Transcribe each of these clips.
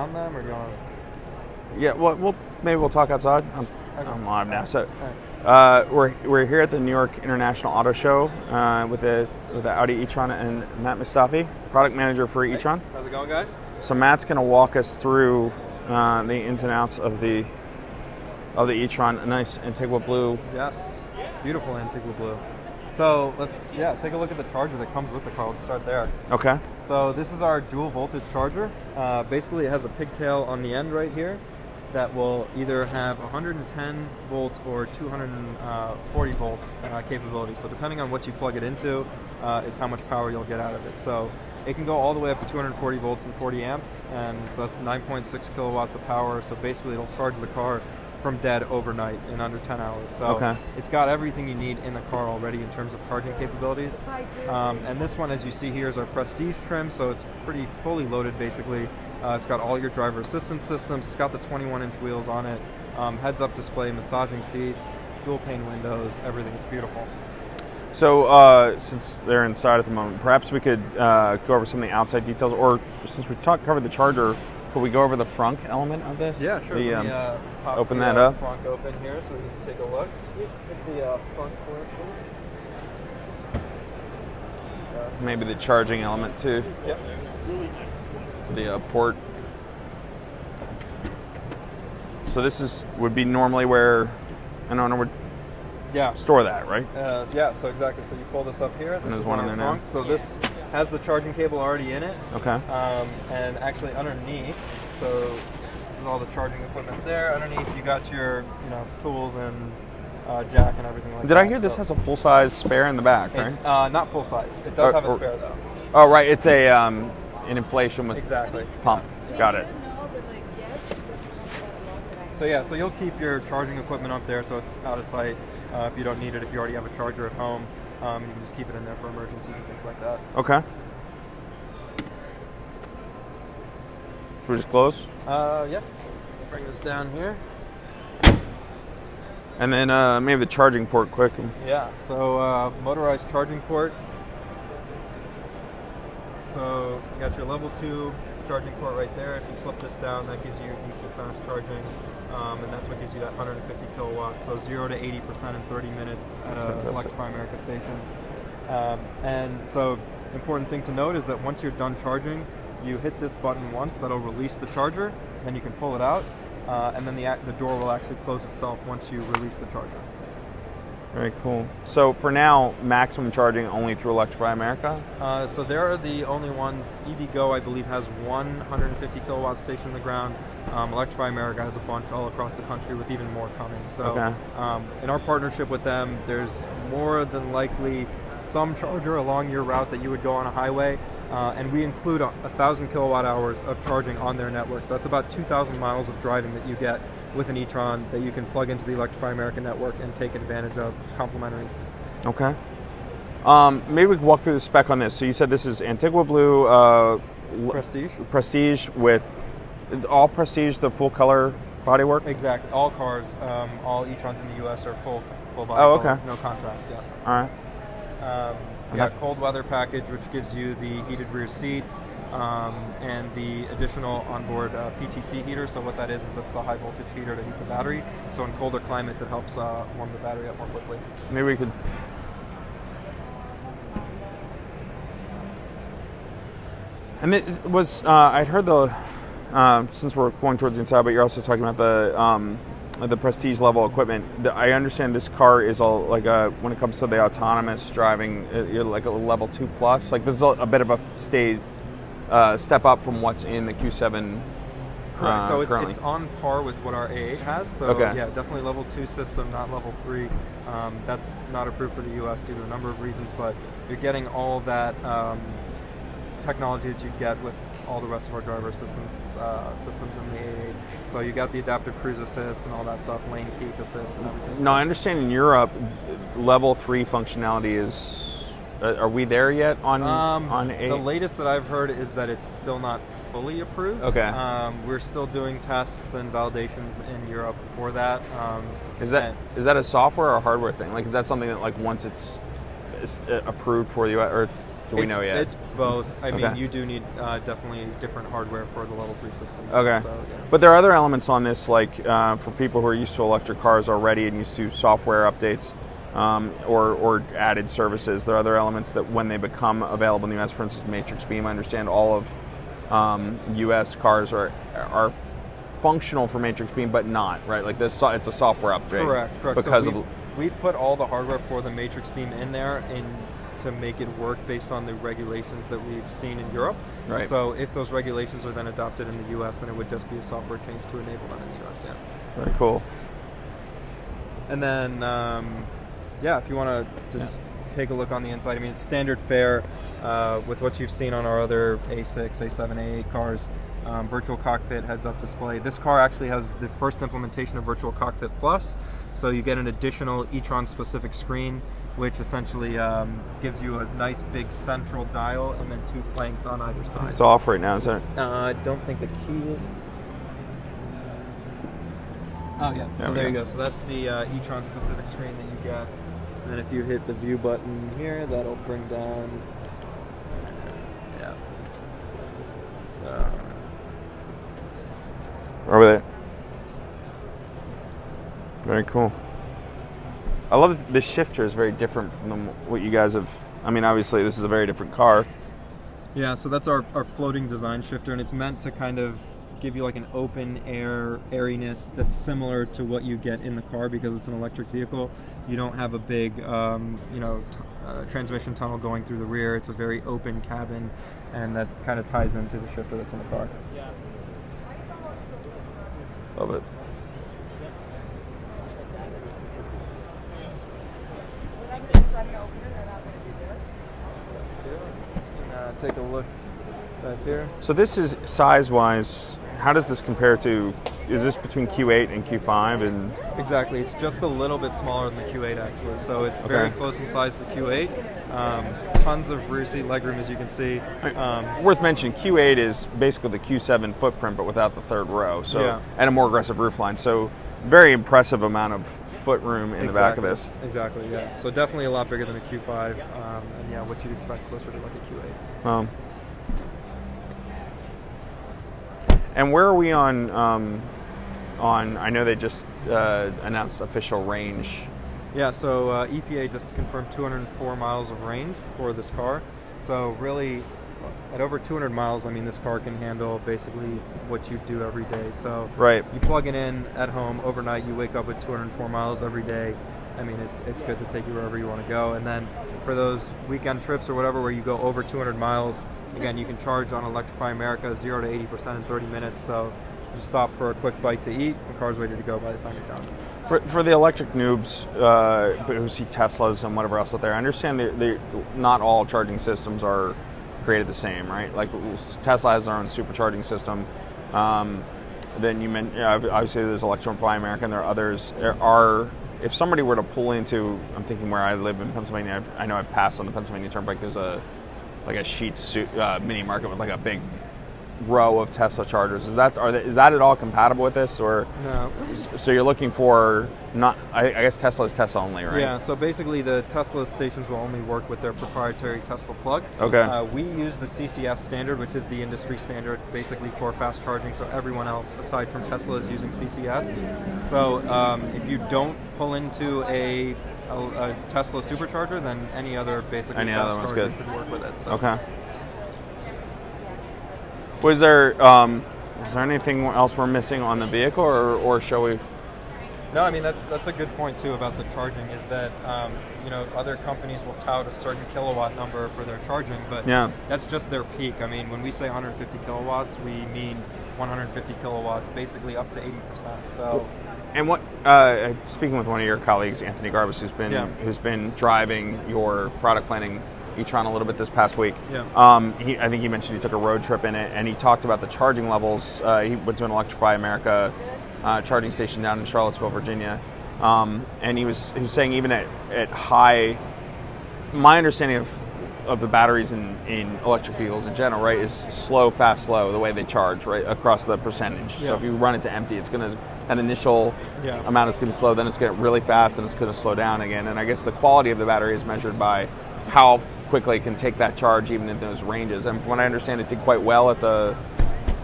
around them, or do you want to? Yeah, well, maybe we'll talk outside. I'm live now. So we're here at the New York International Auto Show with the Audi e-tron and Matt Mostafaei, product manager for e-tron. How's it going, guys? So Matt's going to walk us through the ins and outs of the e-tron. A nice Antigua blue. Yes, beautiful Antigua blue. So let's take a look at the charger that comes with the car. Let's start there. Okay. So this is our dual voltage charger. Basically, it has a pigtail on the end right here that will either have 110 volt or 240 volt capability. So depending on what you plug it into is how much power you'll get out of it. So it can go all the way up to 240 volts and 40 amps, and so that's 9.6 kilowatts of power. So basically it'll charge the car from dead overnight in under 10 hours. So It's got everything you need in the car already in terms of charging capabilities. And this one, as you see here, is our Prestige trim, so it's pretty fully loaded basically. It's got all your driver assistance systems. It's got the 21-inch wheels on it, heads-up display, massaging seats, dual-pane windows, everything. It's beautiful. So since they're inside at the moment, perhaps we could go over some of the outside details, or since we covered the charger, could we go over the frunk element of this? Yeah, sure. Let me pop open that up. Frunk open here so we can take a look. Hit the front for us, please. Maybe the charging element too. Yep. The port. So this would be normally where an owner would store that, right? So exactly. So you pull this up here. And there's one in there now. So this has the charging cable already in it. Okay. And actually underneath, so this is all the charging equipment there. Underneath you got your tools and jack and everything like that. Did I hear this has a full-size spare in the back, right? Not full-size. It does have a spare though. Oh, right. It's an inflation with pump. Got it. So you'll keep your charging equipment up there so it's out of sight. If you don't need it, if you already have a charger at home, you can just keep it in there for emergencies and things like that. Okay. Should we just close? Yeah. Bring this down here. And then maybe the charging port quick. Yeah, so motorized charging port. So you got your level 2 charging port right there. If you flip this down, that gives you your DC fast charging, and that's what gives you that 150 kilowatts. So 0 to 80% in 30 minutes at an Electrify America station. And so important thing to note is that once you're done charging, you hit this button once, that'll release the charger, then you can pull it out, and then the door will actually close itself once you release the charger. Very cool. So for now, maximum charging only through Electrify America? So they're the only ones. EVgo, I believe, has one 150 kilowatt station on the ground. Electrify America has a bunch all across the country with even more coming. So in our partnership with them, there's more than likely some charger along your route that you would go on a highway. And we include 1,000 kilowatt hours of charging on their network. So that's about 2,000 miles of driving that you get with an e-tron that you can plug into the Electrify America network and take advantage of complimentary. Okay. Maybe we can walk through the spec on this. So you said this is Antigua blue. Prestige. Prestige with all Prestige, the full color bodywork? Exactly. All cars, all e-trons in the U.S. are full body color, no contrast, All right. We got cold weather package, which gives you the heated rear seats and the additional onboard PTC heater. So what that is that's the high voltage heater to heat the battery. So in colder climates, it helps warm the battery up more quickly. Maybe we could. And it was I'd heard since we're going towards the inside, but you're also talking about the Prestige level equipment. I understand this car is when it comes to the autonomous driving, you're like a level 2 plus. Like this is a bit of a step up from what's in the Q7. Correct. So it's on par with what our A8 has. So yeah, definitely level 2 system, not level 3. That's not approved for the U.S. due to a number of reasons, but you're getting all that technology that you get with all the rest of our driver assistance systems in the A8. So you got the adaptive cruise assist and all that stuff, lane keep assist and everything. No, I understand in Europe, level 3 functionality is. Are we there yet on A8? The latest that I've heard is that it's still not fully approved. Okay. We're still doing tests and validations in Europe for that. Is that a software or hardware thing? Like, is that something that once it's approved for the US, or Do we know yet? It's both. I mean, Okay. you do need definitely different hardware for the Level 3 system. Okay. So, yeah. But there are other elements on this, like for people who are used to electric cars already and used to software updates or added services, there are other elements that when they become available in the US, for instance, Matrix Beam, I understand all of US cars are functional for Matrix Beam, but not, right? Like this, it's a software upgrade. Correct. Because so we've put all the hardware for the Matrix Beam in there to make it work based on the regulations that we've seen in Europe. Right. So if those regulations are then adopted in the US, then it would just be a software change to enable them in the US, yeah. Very cool. And then, if you want to just take a look on the inside, I mean, it's standard fare with what you've seen on our other A6, A7, A8 cars. Virtual cockpit, heads-up display. This car actually has the first implementation of Virtual Cockpit Plus, so you get an additional e-tron specific screen, which essentially gives you a nice big central dial and then 2 flanks on either side. It's off right now, is it? I don't think the key is. Oh yeah, so there you go. So that's the e-tron specific screen that you get. And then if you hit the view button here, that'll bring down. Yeah. So. Over there. Very cool. I love that the shifter is very different from what you guys have. I mean, obviously, this is a very different car. Yeah, so that's our floating design shifter, and it's meant to kind of give you like an open air airiness that's similar to what you get in the car because it's an electric vehicle. You don't have a big, transmission tunnel going through the rear. It's a very open cabin, and that kind of ties into the shifter that's in the car. Love it. Take a look back here. So this is size-wise. How does this compare to? Is this between Q8 and Q5? And Exactly, it's just a little bit smaller than the Q8 actually. So it's very close in size to the Q8. Tons of rear seat legroom, as you can see. Worth mentioning, Q8 is basically the Q7 footprint, but without the third row. So and a more aggressive roofline. So very impressive amount of foot room in the back of this. Exactly, yeah. So definitely a lot bigger than a Q5, and yeah, what you'd expect closer to like a Q8. And where are we on? I know they just announced official range. Yeah, so EPA just confirmed 204 miles of range for this car. So really, at over 200 miles, I mean, this car can handle basically what you do every day. So you plug it in at home overnight, you wake up with 204 miles every day. I mean, it's good to take you wherever you want to go. And then for those weekend trips or whatever where you go over 200 miles, again, you can charge on Electrify America 0 to 80% in 30 minutes. So you stop for a quick bite to eat, the car's ready to go by the time you're done. For the electric noobs who see Teslas and whatever else out there, I understand not all charging systems are created the same, right? Like Tesla has their own supercharging system. Then you mentioned, obviously there's Electrify America, and there are others. If somebody were to pull into, I'm thinking where I live in Pennsylvania, I know I've passed on the Pennsylvania Turnpike, there's a Sheetz mini market with like a big row of Tesla chargers. Is that at all compatible with this, or no? So you're looking for I guess Tesla is Tesla only, right? Yeah. So basically, the Tesla stations will only work with their proprietary Tesla plug. Okay. We use the CCS standard, which is the industry standard, basically for fast charging. So everyone else, aside from Tesla, is using CCS. So if you don't pull into a Tesla supercharger, then any other basically fast charger should work with it. So. Okay. Was there anything else we're missing on the vehicle, or shall we? No, I mean that's a good point too about the charging. Is that other companies will tout a certain kilowatt number for their charging, but that's just their peak. I mean, when we say 150 kilowatts, we mean 150 kilowatts, basically up to 80%. So. And what? Speaking with one of your colleagues, Anthony Garbus, who's been driving your product planning e-tron a little bit this past week. I think he mentioned he took a road trip in it, and he talked about the charging levels. He went to an Electrify America charging station down in Charlottesville, Virginia, and he was saying even at high. My understanding of the batteries in electric vehicles in general, right, is slow, fast, slow. The way they charge, right, across the percentage. So if you run it to empty, it's going to that initial amount is going to slow. Then it's going to get really fast, and it's going to slow down again. And I guess the quality of the battery is measured by how quickly it can take that charge even in those ranges. And from what I understand, it did quite well at the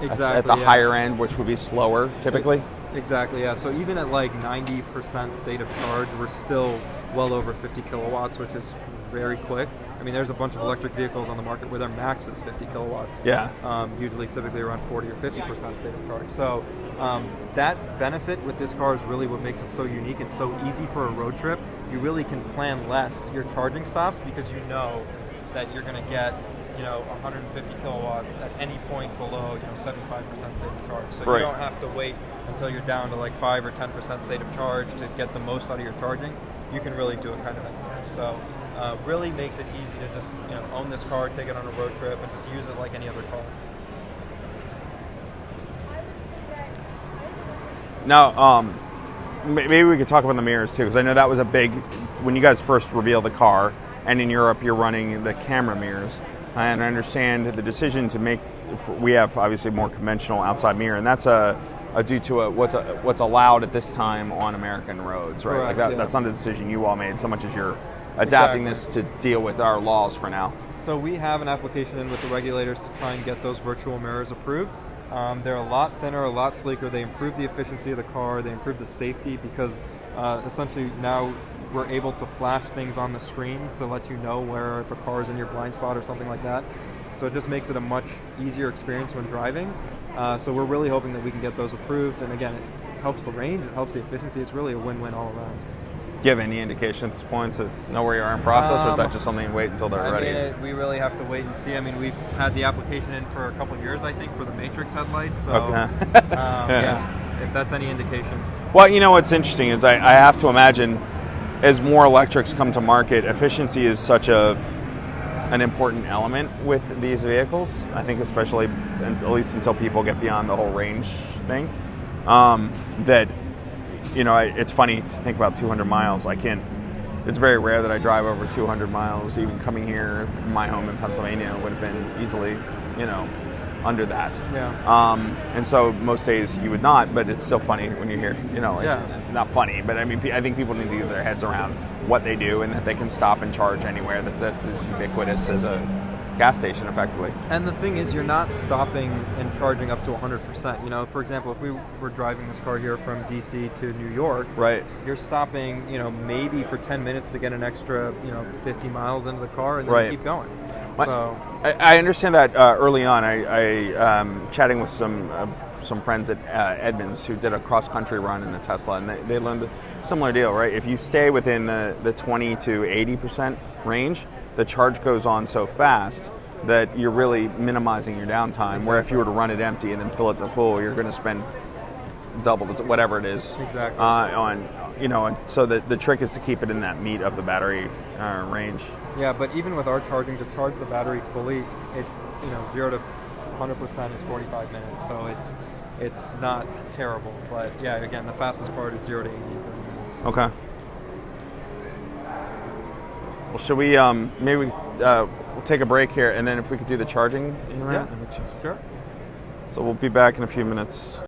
higher end, which would be slower typically. Exactly, yeah. So even at like 90% state of charge, we're still well over 50 kilowatts, which is very quick. I mean, there's a bunch of electric vehicles on the market where their max is 50 kilowatts. Yeah. Typically around 40 or 50% state of charge. So that benefit with this car is really what makes it so unique and so easy for a road trip. You really can plan less your charging stops because you know that you're going to get 150 kilowatts at any point below 75% state of charge. So you don't have to wait until you're down to like 5 or 10% state of charge to get the most out of your charging. You can really do it kind of anywhere. So really makes it easy to just own this car, take it on a road trip, and just use it like any other car. Now, maybe we could talk about the mirrors too, because I know that was a big, when you guys first revealed the car, and in Europe you're running the camera mirrors. And I understand the decision to make, we have obviously more conventional outside mirror, and that's due to what's allowed at this time on American roads, right? Correct, like that's not a decision you all made so much as you're adapting this to deal with our laws for now. So we have an application in with the regulators to try and get those virtual mirrors approved. They're a lot thinner, a lot sleeker. They improve the efficiency of the car. They improve the safety because essentially now we're able to flash things on the screen to let you know where if a car is in your blind spot or something like that. So it just makes it a much easier experience when driving. So we're really hoping that we can get those approved. And again, it helps the range, it helps the efficiency. It's really a win-win all around. Do you have any indication at this point to know where you are in process, or is that just something you wait until they're ready? I mean, we really have to wait and see. I mean, we've had the application in for a couple of years, I think, for the Matrix headlights. So, yeah, if that's any indication. Well, what's interesting is I have to imagine as more electrics come to market, efficiency is such an important element with these vehicles. I think especially, at least until people get beyond the whole range thing, that it's funny to think about 200 miles. It's very rare that I drive over 200 miles. Even coming here from my home in Pennsylvania would have been easily, under that. Yeah. And so most days you would not, but it's still funny when you're here. Not funny, but I mean, I think people need to get their heads around what they do and that they can stop and charge anywhere. That's as ubiquitous as a gas station, effectively. And the thing is, you're not stopping and charging up to 100%. For example, if we were driving this car here from DC to New York, right, you're stopping, maybe for 10 minutes to get an extra, 50 miles into the car, and then you keep going. So I understand that early on. I chatting with some friends at Edmunds who did a cross-country run in a Tesla, and they learned a similar deal, right? If you stay within the 20 to 80% range, the charge goes on so fast that you're really minimizing your downtime. Exactly. Where if you were to run it empty and then fill it to full, you're going to spend double whatever it is. Exactly. And so the trick is to keep it in that meat of the battery range. Yeah, but even with our charging, to charge the battery fully, it's 0 to 100% is 45 minutes, so it's not terrible. But yeah, again, the fastest part is 0 to 80 in 30 minutes. Okay. Well, should we maybe we'll take a break here, and then if we could do the charging in a minute? Yeah, sure. So we'll be back in a few minutes.